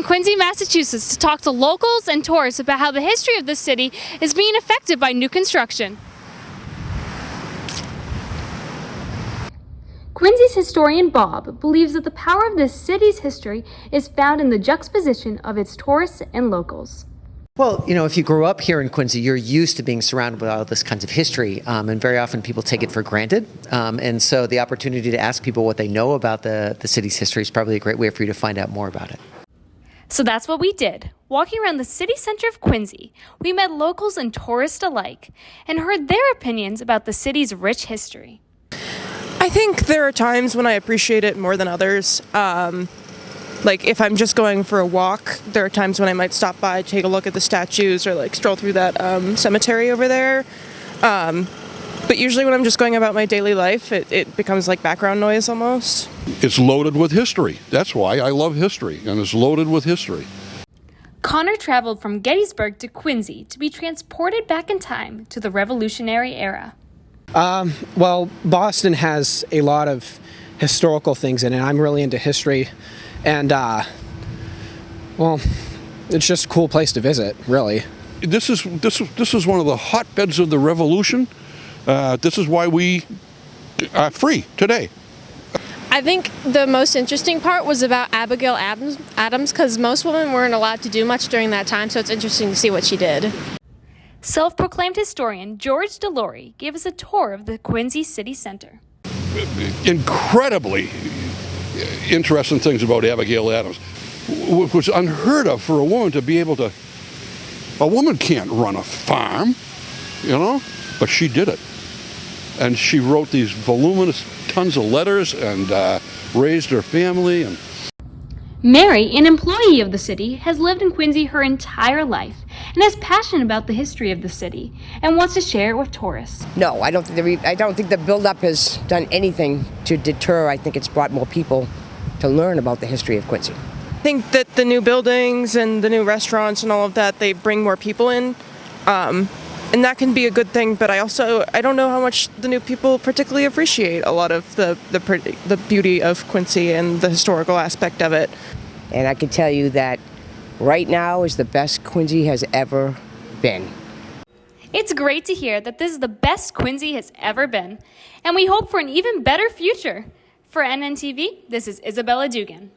in Quincy, Massachusetts to talk to locals and tourists about how the history of the city is being affected by new construction. Quincy's historian Bob believes that the power of this city's history is found in the juxtaposition of its tourists and locals. Well, if you grew up here in Quincy, you're used to being surrounded by all this kinds of history, and very often people take it for granted. And so the opportunity to ask people what they know about the city's history is probably a great way for you to find out more about it. So that's what we did. Walking around the city center of Quincy, we met locals and tourists alike and heard their opinions about the city's rich history. I think there are times when I appreciate it more than others. Like if I'm just going for a walk, there are times when I might stop by, take a look at the statues, or stroll through that cemetery over there. But usually when I'm just going about my daily life, it becomes like background noise almost. It's loaded with history. That's why I love history, and it's loaded with history. Connor traveled from Gettysburg to Quincy to be transported back in time to the Revolutionary era. Well, Boston has a lot of historical things in it. I'm really into history. And, it's just a cool place to visit, really. This is one of the hotbeds of the Revolution. This is why we are free today. I think the most interesting part was about Abigail Adams, because most women weren't allowed to do much during that time, so it's interesting to see what she did. Self-proclaimed historian George Delory gave us a tour of the Quincy City Center. Incredibly interesting things about Abigail Adams, which was unheard of for a woman to be able to. A woman can't run a farm, but she did it. And she wrote these voluminous tons of letters and raised her family. And Mary, an employee of the city, has lived in Quincy her entire life and is passionate about the history of the city and wants to share it with tourists. No, I don't think the build-up has done anything to deter. I think it's brought more people to learn about the history of Quincy. I think that the new buildings and the new restaurants and all of that, they bring more people in. And that can be a good thing, but I don't know how much the new people particularly appreciate a lot of the beauty of Quincy and the historical aspect of it. And I can tell you that right now is the best Quincy has ever been. It's great to hear that this is the best Quincy has ever been, and we hope for an even better future. For NNTV, this is Isabella Dugan.